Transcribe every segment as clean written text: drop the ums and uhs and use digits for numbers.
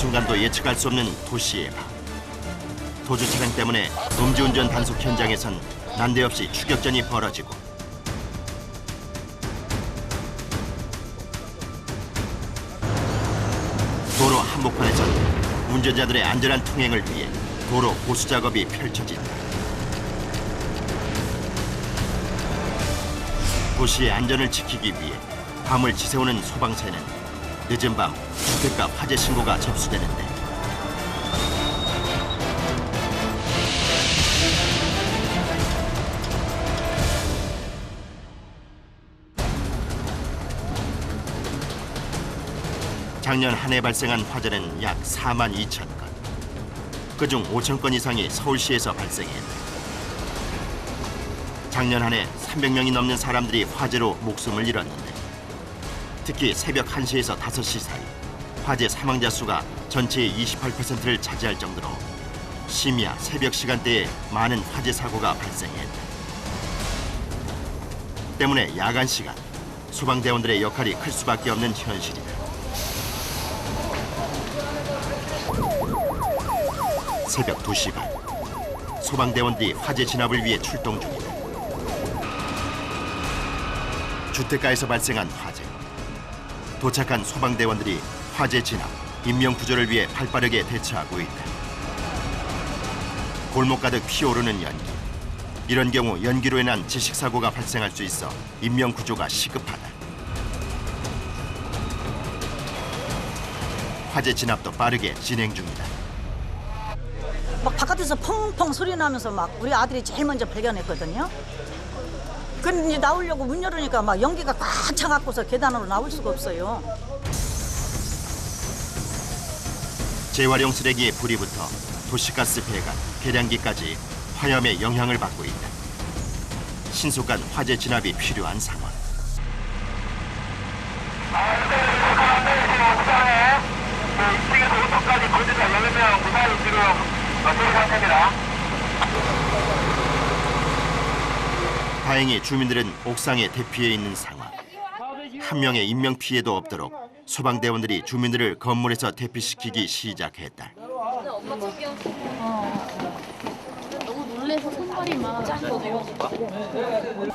한순간도 예측할 수 없는 도시의 밤. 도주 차량 때문에 음주운전 단속 현장에선 난데없이 추격전이 벌어지고 도로 한복판에선 운전자들의 안전한 통행을 위해 도로 보수 작업이 펼쳐진다. 도시의 안전을 지키기 위해 밤을 지새우는 소방차에는 늦은 밤 주택가 화재 신고가 접수되는데 작년 한 해 발생한 화재는 약 4만 2천 건. 그중 5천 건 이상이 서울시에서 발생했다. 작년 한 해 300명이 넘는 사람들이 화재로 목숨을 잃었는데 특히 새벽 1시에서 5시 사이 화재 사망자 수가 전체의 28%를 차지할 정도로 심야 새벽 시간대에 많은 화재 사고가 발생했다. 때문에 야간 시간 소방대원들의 역할이 클 수밖에 없는 현실이다. 새벽 2시 반 소방대원들이 화재 진압을 위해 출동 중이다. 주택가에서 발생한 화재. 도착한 소방대원들이 화재 진압, 인명구조를 위해 발빠르게 대처하고 있다. 골목 가득 피어오르는 연기. 이런 경우 연기로 인한 질식사고가 발생할 수 있어 인명구조가 시급하다. 화재 진압도 빠르게 진행 중이다. 막 바깥에서 펑펑 소리 나면서 막 우리 아들이 제일 먼저 발견했거든요. 근데 이제 나오려고 문 열으니까 막 연기가 꽉 차갖고서 계단으로 나올 수가 없어요. 재활용 쓰레기의 불이 붙어 도시가스 배관, 계량기까지 화염의 영향을 받고 있다. 신속한 화재 진압이 필요한 상황. 다행히 주민들은 옥상에 대피해 있는 상황. 한 명의 인명 피해도 없도록 소방대원들이 주민들을 건물에서 대피시키기 시작했다. 엄마 지금 너무 놀래서 손발이 막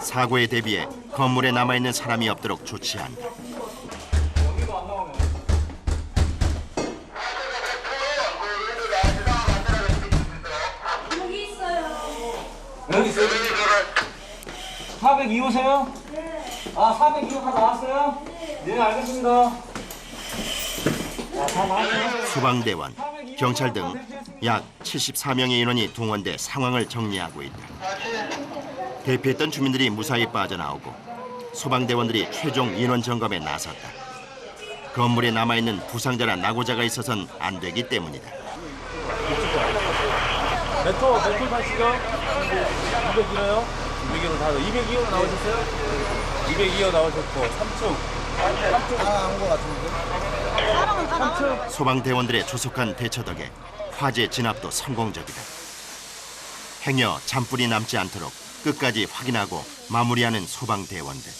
사고에 대비해 건물에 남아있는 사람이 없도록 조치한다. 여기 있어요. 402호세요? 네. 아, 402호 다 나왔어요? 네, 알겠습니다. 다 나왔어요. 소방대원, 경찰 등 약 74명의 인원이 동원돼 상황을 정리하고 있다. 대피했던 주민들이 무사히 빠져나오고 소방대원들이 최종 인원 점검에 나섰다. 건물에 남아있는 부상자나 낙오자가 있어서는 안 되기 때문이다. 메토 타시죠? 202호요? 202호 다 202호 나오셨어요? 202호 나오셨고 3층 다안온것 같은데? 소방대원들의 조속한 대처 덕에 화재 진압도 성공적이다. 행여 잔불이 남지 않도록 끝까지 확인하고 마무리하는 소방대원들.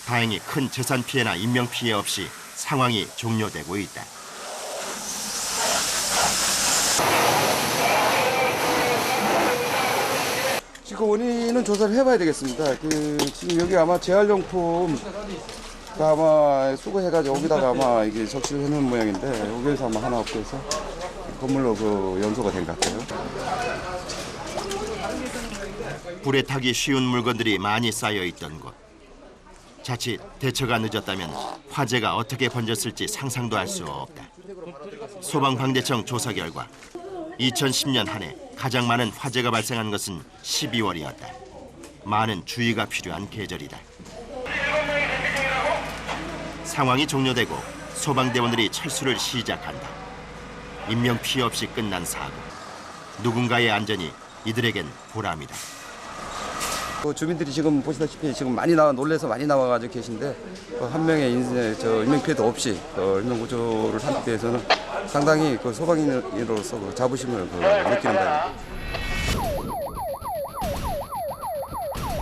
다행히 큰 재산 피해나 인명 피해 없이 상황이 종료되고 있다. 지금 원인은 조사를 해봐야 되겠습니다. 지금 여기 아마 재활용품 아마 수거해가지고 여기다가 아마 이게 적시를 해놓은 모양인데 여기에서 아마 하나 없어서 건물로 연소가 된 것 같아요. 불에 타기 쉬운 물건들이 많이 쌓여 있던 곳. 자칫 대처가 늦었다면 화재가 어떻게 번졌을지 상상도 할 수 없다. 소방방재청 조사 결과 2010년 한 해 가장 많은 화재가 발생한 것은 12월이었다. 많은 주의가 필요한 계절이다. 상황이 종료되고 소방대원들이 철수를 시작한다. 인명 피해 없이 끝난 사고. 누군가의 안전이 이들에겐 보람이다. 주민들이 지금 보시다시피 지금 많이 놀래서 많이 나와가지고 계신데 한 명의 인명 피해도 없이 인명 구조를 하기 위해서는 상당히 소방인으로서 자부심을 느끼는 바입니다.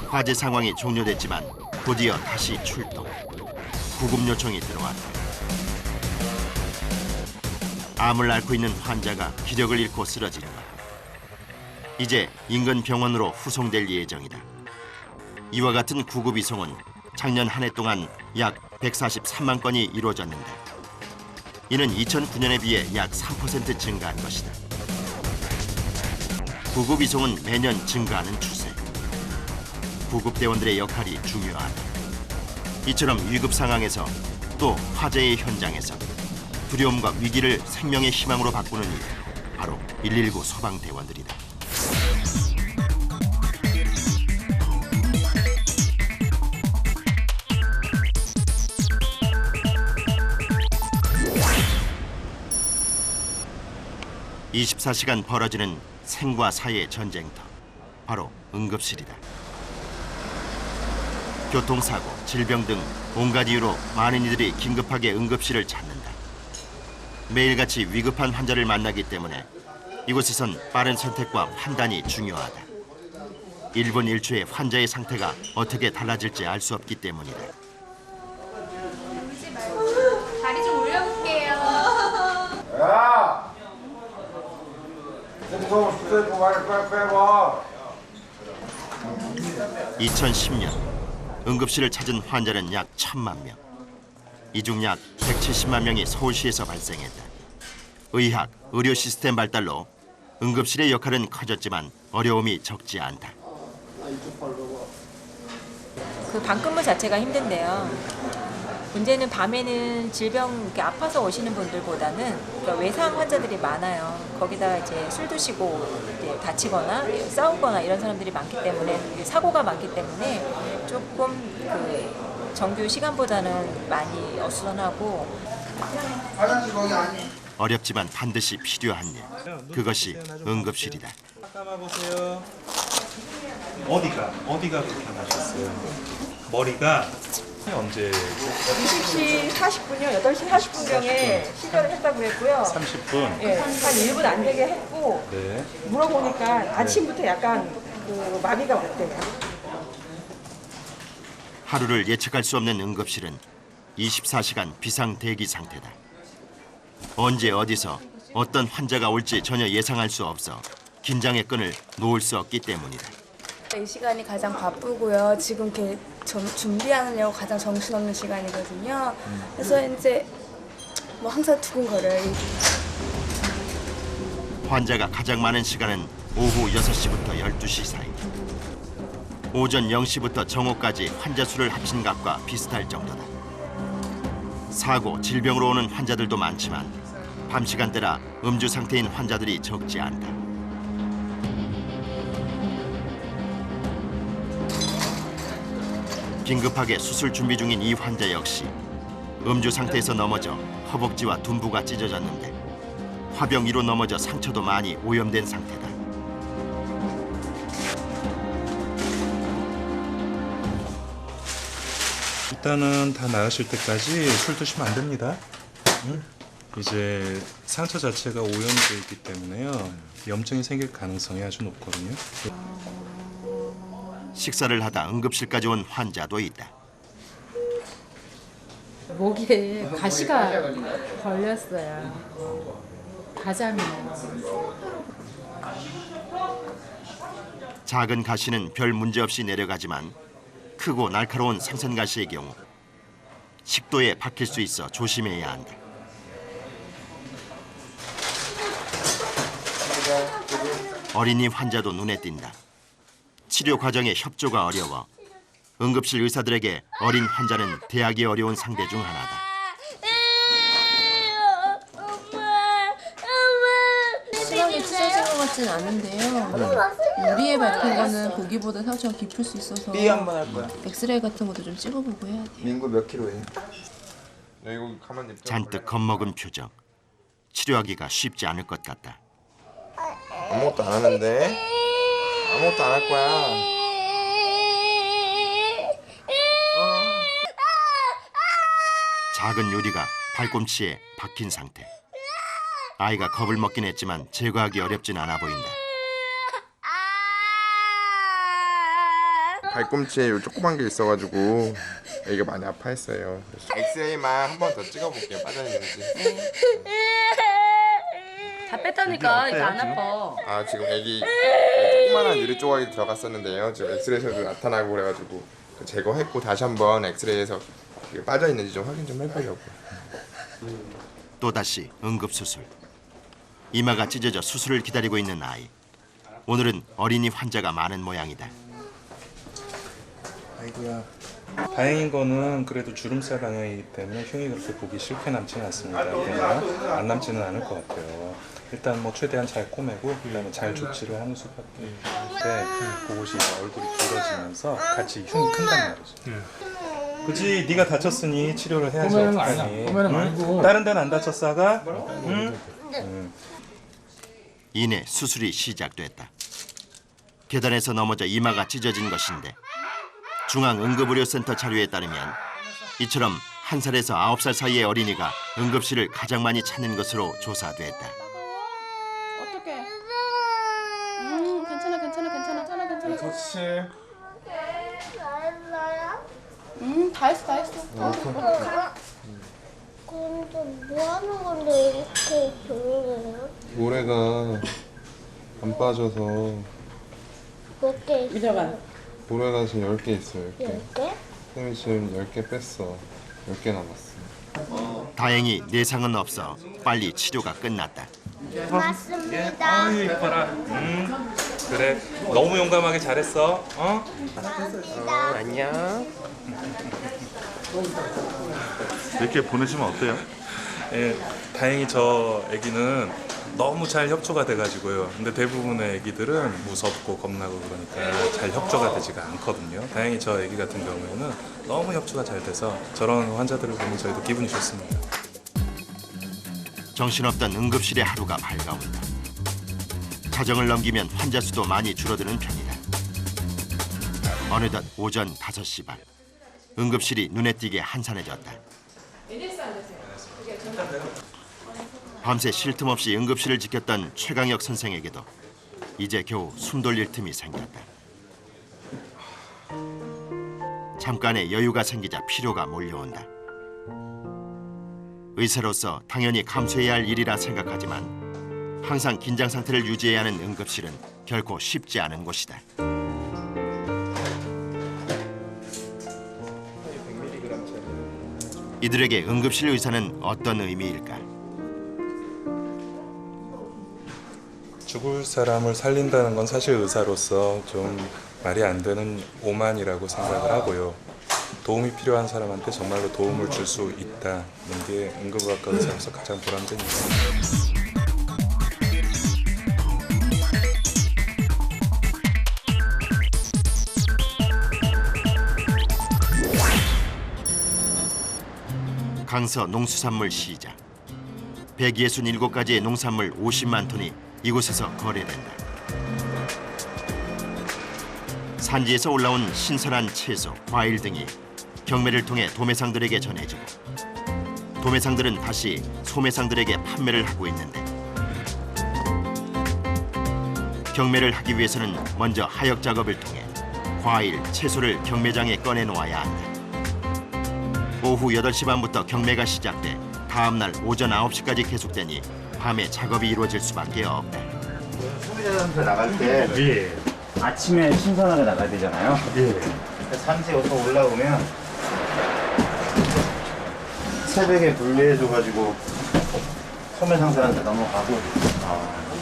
화재 상황이 종료됐지만 곧이어 다시 출동. 구급 요청이 들어왔다. 암을 앓고 있는 환자가 기력을 잃고 쓰러지는 것. 이제 인근 병원으로 후송될 예정이다. 이와 같은 구급 이송은 작년 한 해 동안 약 143만 건이 이루어졌는데 이는 2009년에 비해 약 3% 증가한 것이다. 구급 이송은 매년 증가하는 추세. 구급대원들의 역할이 중요하다. 이처럼 위급 상황에서 또 화재의 현장에서 두려움과 위기를 생명의 희망으로 바꾸는 일, 바로 119 소방대원들이다. (24시간) 벌어지는 생과 사의 전쟁터, 바로 응급실이다. 교통사고, 질병 등 온갖 이유로 많은 이들이 긴급하게 응급실을 찾는다. 매일같이 위급한 환자를 만나기 때문에 이곳에선 빠른 선택과 판단이 중요하다. 1분 1초에 환자의 상태가 어떻게 달라질지 알 수 없기 때문이다. 다리 좀 올려볼게요. 야! 무서워 죽을 거 빼봐. 2010년 응급실을 찾은 환자는 약 1,000만 명. 이 중 약 170만 명이 서울시에서 발생했다. 의학, 의료 시스템 발달로 응급실의 역할은 커졌지만 어려움이 적지 않다. 그 방근무 자체가 힘든데요. 문제는 밤에는 질병 이렇게 아파서 오시는 분들보다는 그러니까 외상 환자들이 많아요. 거기다 이제 술 드시고 이제 다치거나 싸우거나 이런 사람들이 많기 때문에 사고가 많기 때문에 조금 그 정규 시간보다는 많이 어수선하고. 어렵지만 반드시 필요한 일. 그것이 응급실이다. 감아보세요. 어디가 불편하셨어요? 머리가 언제? 20시 40분이요. 8시 40분경에 시전을 했다고 했고요. 30분. 예, 한 1분 안 되게 했고 네. 물어보니까 아침부터 약간 그 마비가 왔대요. 하루를 예측할 수 없는 응급실은 24시간 비상 대기 상태다. 언제 어디서 어떤 환자가 올지 전혀 예상할 수 없어 긴장의 끈을 놓을 수 없기 때문이다. 이 시간이 가장 바쁘고요. 지금 이렇게 준비하느냐고 가장 정신없는 시간이거든요. 그래서 이제 뭐 항상 두근거려요. 환자가 가장 많은 시간은 오후 6시부터 12시 사이. 오전 0시부터 정오까지 환자 수를 합친 값과 비슷할 정도다. 사고, 질병으로 오는 환자들도 많지만 밤 시간대라 음주 상태인 환자들이 적지 않다. 긴급하게 수술 준비 중인 이 환자 역시 음주 상태에서 넘어져 허벅지와 둔부가 찢어졌는데 화병 위로 넘어져 상처도 많이 오염된 상태다. 일단은 다 나으실 때까지 술 드시면 안 됩니다. 응? 이제 상처 자체가 오염되어 있기 때문에요. 염증이 생길 가능성이 아주 높거든요. 식사를 하다 응급실까지 온 환자도 있다. 목에 가시가 걸렸어요. 가자미요. 작은 가시는 별 문제 없이 내려가지만 크고 날카로운 생선 가시의 경우 식도에 박힐 수 있어 조심해야 한다. 어린이 환자도 눈에 띈다. 치료 과정의 협조가 어려워 응급실 의사들에게 어린 환자는 대하기 어려운 상대 중 하나다. 심하게 찢어진 것 같진 않은데요. 우리에 밟힌 거는 고기보다 상처가 깊을 수 있어서 삐 한번 할 거야. 엑스레이 같은 것도 좀 찍어보고 해야 돼요. 민구 몇 킬로해? 너 이거 가만 냅둬. 잔뜩 겁먹은 표정. 치료하기가 쉽지 않을 것 같다. 아무것도 안 하는데. 아무것도 안 할 거야. 작은 유리가 발꿈치에 박힌 상태. 아이가 겁을 먹긴 했지만 제거하기 어렵진 않아 보인다. 발꿈치에 요 조그만 게 있어가지고 애가 많이 아파했어요. 엑스레이만 한 번 더 찍어볼게요. 빠져있는지. 다 뺐다니까 이거 안 아파. 아 지금 애기 조그만한 유리 조각이 들어갔었는데요. 지금 엑스레이에서도 나타나고 그래가지고 제거했고 다시 한번 엑스레이에서 이게 빠져 있는지 좀 확인 좀 해보려고. 또다시 응급수술. 이마가 찢어져 수술을 기다리고 있는 아이. 오늘은 어린이 환자가 많은 모양이다. 아이고야. 다행인 거는 그래도 주름살 방향이기 때문에 흉이 그렇게 보기 싫게 남지는 않습니다. 그러면 안 남지는 않을 것 같아요. 일단 뭐 최대한 잘 꼬매고 그다음에 잘 조치를 하는 수밖에 없는데 그곳이 얼굴이 길어지면서 같이 흉이 큰단 말이죠. 그지? 네가 다쳤으니 치료를 해야지 어떡하니. 응? 다른 데는 안 다쳤어 아가? 응? 이내 수술이 시작됐다. 계단에서 넘어져 이마가 찢어진 것인데 중앙응급의료센터 자료에 따르면 이처럼 1살에서 9살 사이의 어린이가 응급실을 가장 많이 찾는 것으로 조사됐다. 어떡해. 괜찮아. 좋지. 다 했어. 근데 뭐 하는 건데 이렇게 병이에요? 모래가 안 빠져서 몇 개 있어요? 모래가 지금 10개 있어요. 10개? 쌤이 지금 10개 뺐어. 10개 남았어. 다행히 내상은 없어 빨리 치료가 끝났다. 맞습니다. 아유 이뻐라. 그래 너무 용감하게 잘했어. 안녕. 이렇게 보내시면 어때요? 예, 다행히 저 아기는 너무 잘 협조가 돼가지고요. 근데 대부분의 아기들은 무섭고 겁나고 그러니까 잘 협조가 되지가 않거든요. 다행히 저 아기 같은 경우에는 너무 협조가 잘 돼서 저런 환자들을 보면 저희도 기분이 좋습니다. 정신없던 응급실의 하루가 밝아온다. 자정을 넘기면 환자 수도 많이 줄어드는 편이다. 어느덧 오전 5시 반. 응급실이 눈에 띄게 한산해졌다. 밤새 쉴 틈 없이 응급실을 지켰던 최강혁 선생에게도 이제 겨우 숨 돌릴 틈이 생겼다. 잠깐의 여유가 생기자 피로가 몰려온다. 의사로서 당연히 감수해야 할 일이라 생각하지만 항상 긴장 상태를 유지해야 하는 응급실은 결코 쉽지 않은 곳이다. 이들에게 응급실 의사는 어떤 의미일까? 죽을 사람을 살린다는 건 사실 의사로서 좀 말이 안 되는 오만이라고 생각을 하고요. 도움이 필요한 사람한테 정말로 도움을 줄 수 있다는 게 응급의학과 의사로서 가장 보람된 일입니다. 강서 농수산물 시장. 167가지의 농산물 50만 톤이 이곳에서 거래된다. 산지에서 올라온 신선한 채소, 과일 등이 경매를 통해 도매상들에게 전해지고 도매상들은 다시 소매상들에게 판매를 하고 있는데 경매를 하기 위해서는 먼저 하역 작업을 통해 과일, 채소를 경매장에 꺼내놓아야 한다. 오후 8시 반부터 경매가 시작돼 다음 날 오전 9시까지 계속되니 밤에 작업이 이루어질 수밖에 없다. 소비자한테 나갈 때 아침에 신선하게 나가야 되잖아요. 산지에 올라오면 새벽에 분리해줘가지고 소매상들한테 넘어가고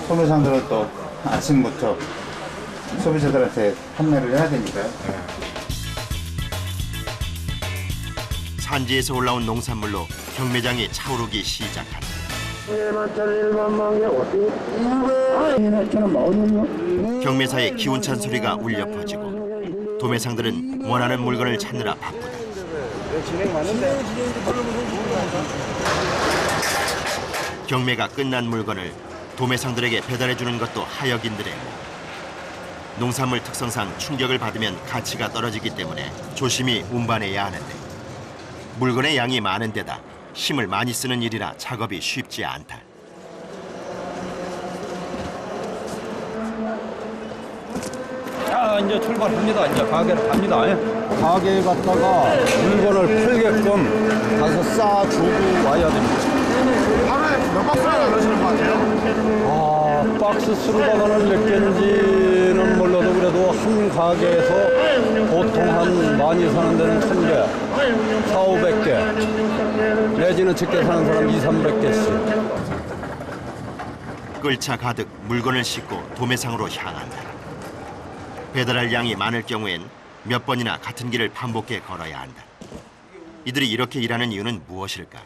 소매상들은 또 아침부터 소비자들한테 판매를 해야 되니까요. 산지에서 올라온 농산물로 경매장이 차오르기 시작한다. 경매사의 기운찬 소리가 울려 퍼지고 도매상들은 원하는 물건을 찾느라 바쁘다. 경매가 끝난 물건을 도매상들에게 배달해주는 것도 하역인들의 목. 농산물 특성상 충격을 받으면 가치가 떨어지기 때문에 조심히 운반해야 하는데 물건의 양이 많은 데다 힘을 많이 쓰는 일이라 작업이 쉽지 않다. 자, 이제 출발합니다. 이제 가게를 갑니다. 가게에 갔다가 물건을 풀게끔 가서 싸주고 와야 됩니다. 하루에 몇 박스나 넣으시는 것 같아요? 박스 수로다가는 몇 개인지는 몰라도 그래도 한 가게에서 보통 한 많이 사는 데는 1,000개, 400~500개 내지는 적게 사는 사람 200~300개씩. 끌차 가득 물건을 싣고 도매상으로 향한다. 배달할 양이 많을 경우엔 몇 번이나 같은 길을 반복해 걸어야 한다. 이들이 이렇게 일하는 이유는 무엇일까?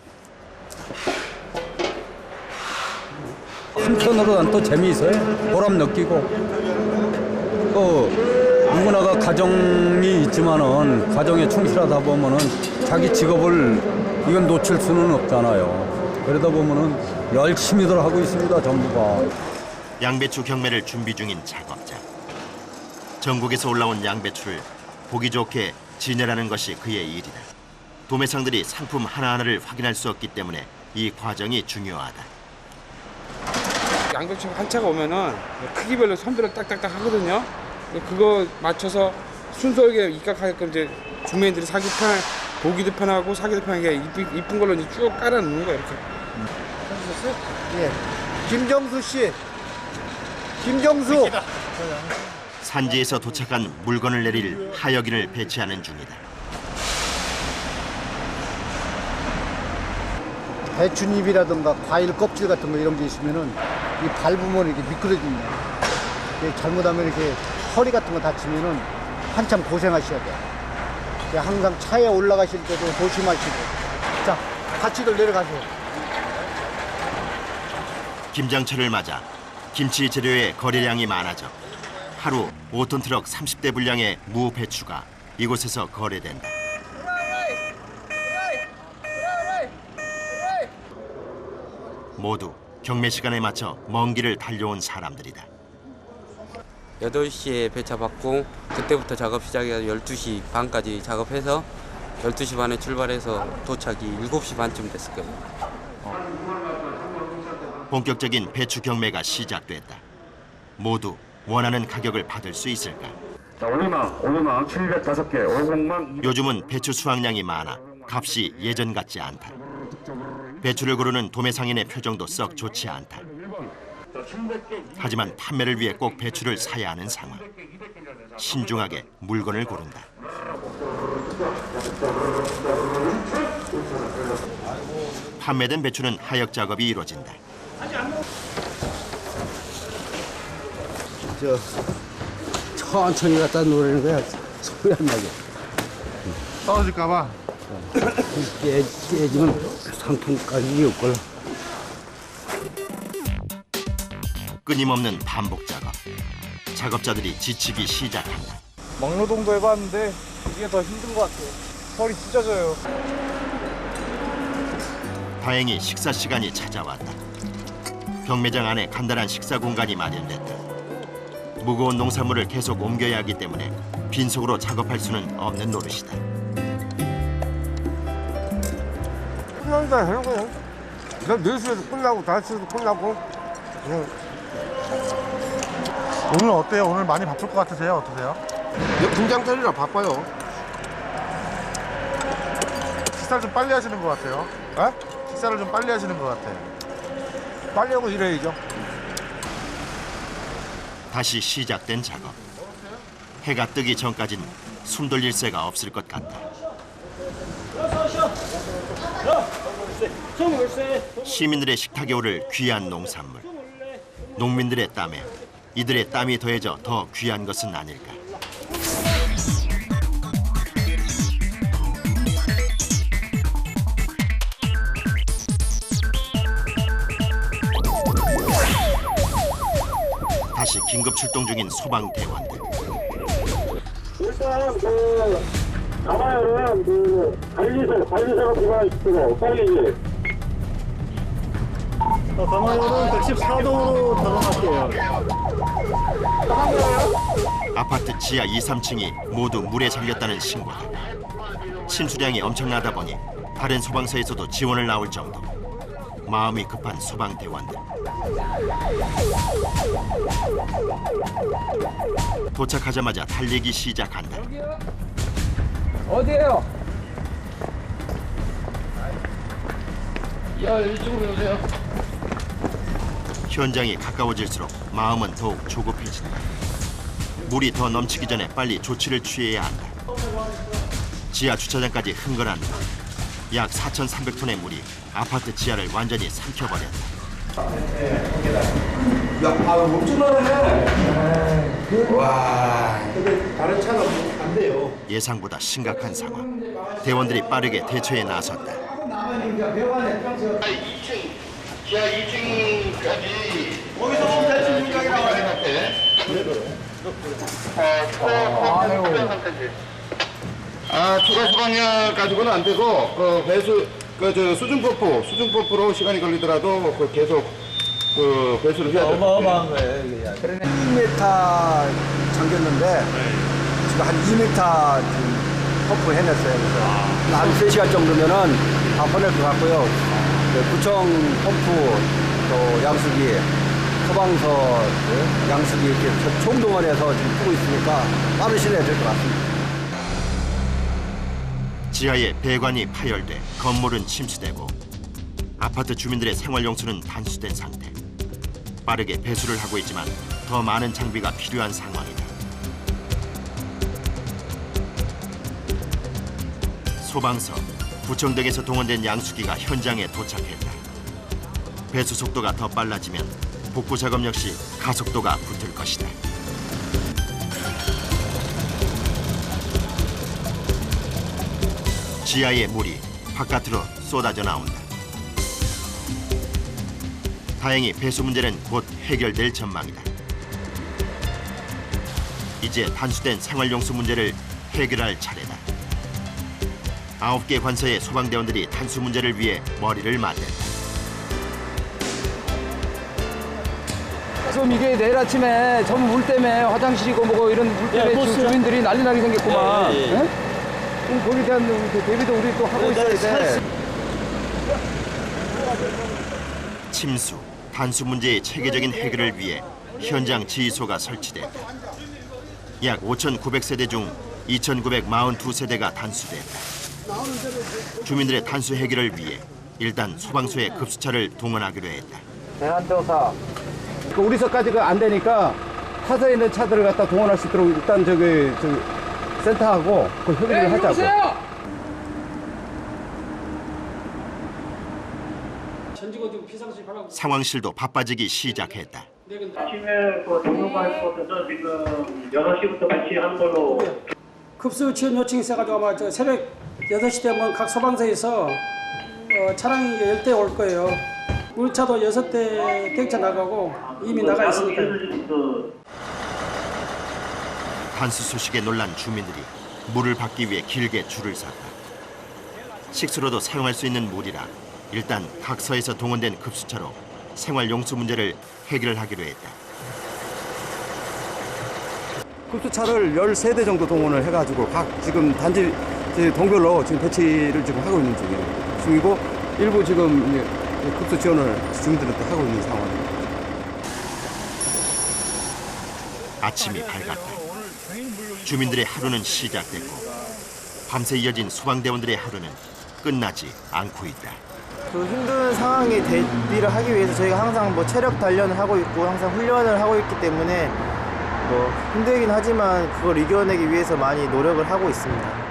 한편으로는 또 재미있어요. 보람 느끼고. 또 누구나가 가정이 있지만은 가정에 충실하다 보면은 자기 직업을 이건 놓칠 수는 없잖아요. 그러다 보면은 열심히들 하고 있습니다, 전부가. 양배추 경매를 준비 중인 작업자. 전국에서 올라온 양배추를 보기 좋게 진열하는 것이 그의 일이다. 도매상들이 상품 하나하나를 확인할 수 없기 때문에 이 과정이 중요하다. 양배추 한 차가 오면은 크기별로 선별을 딱딱딱 하거든요. 그거 맞춰서 순수하게 입각하게끔 이제 주민들이 사기도 편, 보기도 편하고 사기도 편하게 이쁜 걸로 이제 쭉 깔아 놓는 거예요, 이렇게. 예. 김정수 씨. 김정수. 산지에서 도착한 물건을 내릴 하역인을 배치하는 중이다. 배추잎이라든가 과일 껍질 같은 거 이런 게 있으면은 이 밟으면 이렇게 미끄러집니다. 잘못하면 이렇게 허리 같은 거 다치면은 한참 고생하셔야 돼요. 항상 차에 올라가실 때도 조심하시고. 자, 같이들 내려가세요. 김장철을 맞아 김치 재료의 거래량이 많아져 하루 5톤 트럭 30대 분량의 무 배추가 이곳에서 거래된다. 모두 경매 시간에 맞춰 먼 길을 달려온 사람들이다. 8시에 배차받고 그때부터 작업 시작해서 12시 반까지 작업해서 12시 반에 출발해서 도착이 7시 반쯤 됐을 거예요. 본격적인 배추 경매가 시작됐다. 모두 원하는 가격을 받을 수 있을까? 자, 올리망 705개, 50망. 요즘은 배추 수확량이 많아 값이 예전 같지 않다. 배추를 고르는 도매상인의 표정도 썩 좋지 않다. 하지만 판매를 위해 꼭 배추를 사야 하는 상황. 신중하게 물건을 고른다. 판매된 배추는 하역 작업이 이루어진다. 천천히 갖다 놓으는 거야. 소리 안 나게. 떨어질까봐. 깨지면 상품까지 없걸. 끊임없는 반복 작업. 작업자들이 지치기 시작한다. 막노동도 해봤는데 이게 더 힘든 것 같아요. 허리 찢어져요. 다행히 식사 시간이 찾아왔다. 경매장 안에 간단한 식사 공간이 마련됐다. 무거운 농산물을 계속 옮겨야 하기 때문에 빈속으로 작업할 수는 없는 노릇이다. 끝난다 하는 거야. 난 4시에도 끝나고 5시에도 끝나고. 오늘 어때요? 오늘 많이 바쁠 것 같으세요? 어떠세요? 김장철이라 바빠요. 식사를 좀 빨리 하시는 것 같아요. 식사를 좀 빨리 하시는 것 같아요. 빨리 하고 일해야죠. 다시 시작된 작업. 해가 뜨기 전까진 숨 돌릴 새가 없을 것 같다. 시민들의 식탁에 오를 귀한 농산물. 농민들의 땀에 이들의 땀이 더해져 더 귀한 것은 아닐까. 다시 긴급 출동 중인 소방대원들. 일단 나와요는 관리사가 들어가시고 빨리. 강화로는 114도로 들어갈게요. 아파트 지하 2, 3층이 모두 물에 잠겼다는 신고다. 침수량이 엄청나다 보니 다른 소방서에서도 지원을 나올 정도. 마음이 급한 소방대원들. 도착하자마자 달리기 시작한다. 어디에요? 야, 이쪽으로 오세요. 현장이 가까워질수록 마음은 더욱 조급해진다. 물이 더 넘치기 전에 빨리 조치를 취해야 한다. 지하 주차장까지 흥건한 물. 약 4,300톤의 물이 아파트 지하를 완전히 삼켜버렸다. 야, 엄청나네. 와. 근데 다른 차가 안 돼요. 예상보다 심각한 상황. 대원들이 빠르게 대처에 나섰다. 지하 2층까지 거기서 멈춰진 물량이 나와야 돼. 추가 수방량 가지고는 안 되고 그 배수 수중 펌프로 시간이 걸리더라도 계속 배수를 해야 돼요. 어마어마한 거예요, 이게. 1m 잠겼는데 지금 한 2m 지금 펌프 해냈어요. 그래서 한 3시간 정도면은 다 보낼 것 같고요. 구청 펌프, 또 양수기, 소방서, 양수기 이렇게 총동원해서 지금 푸고 있으니까 빠른 시일 내에 될 것 같습니다. 지하에 배관이 파열돼 건물은 침수되고 아파트 주민들의 생활용수는 단수된 상태. 빠르게 배수를 하고 있지만 더 많은 장비가 필요한 상황이다. 소방서, 구청 등에서 동원된 양수기가 현장에 도착했다. 배수 속도가 더 빨라지면 복구 작업 역시 가속도가 붙을 것이다. 지하의 물이 바깥으로 쏟아져 나온다. 다행히 배수 문제는 곧 해결될 전망이다. 이제 단수된 생활용수 문제를 해결할 차례다. 9개 관서의 소방대원들이 단수 문제를 위해 머리를 맞댄다. 지금 이게 내일 아침에 전부 물 때문에 화장실이고 뭐고 이런 물 때문에 지금 주민들이 난리 나게 생겼구만. 그럼 거기에 대한 대비도 우리 또 하고 있어야 돼. 침수, 단수 문제의 체계적인 해결을 위해 현장 지휘소가 설치됐다. 약 5,900세대 중 2,942세대가 단수됐다. 주민들의 단수 해결을 위해 일단 소방서의 급수차를 동원하기로 했다. 대한조사. 우리서까지가 안 되니까 타사에 있는 차들을 갖다 동원할 수 있도록 일단 저기 센터하고 그 협의를 하자고. 상황실도 바빠지기 시작했다. 아침에 그 동료가 있어서 지금 6시부터 배치하는 걸로. 급수 지원 요청이 있어가지고 아마 저 새벽 8시 되면 각 소방서에서 차량이 10대 올 거예요. 물차도 6대 객차 나가고 이미 나가 있으니까. 단수 소식에 놀란 주민들이 물을 받기 위해 길게 줄을 섰다. 식수로도 사용할 수 있는 물이라 일단 각 서에서 동원된 급수차로 생활용수 문제를 해결하기로 했다. 급수차를 13대 정도 동원을 해가지고 각 지금 단지 동별로 지금 배치를 지금 하고 있는 중이고 일부 지금 급수 지원을 주민들은 또 하고 있는 상황입니다. 아침이 밝았다. 주민들의 하루는 시작됐고 밤새 이어진 소방대원들의 하루는 끝나지 않고 있다. 그 힘든 상황에 대비를 하기 위해서 저희가 항상 뭐 체력 단련을 하고 있고 항상 훈련을 하고 있기 때문에 뭐 힘들긴 하지만 그걸 이겨내기 위해서 많이 노력을 하고 있습니다.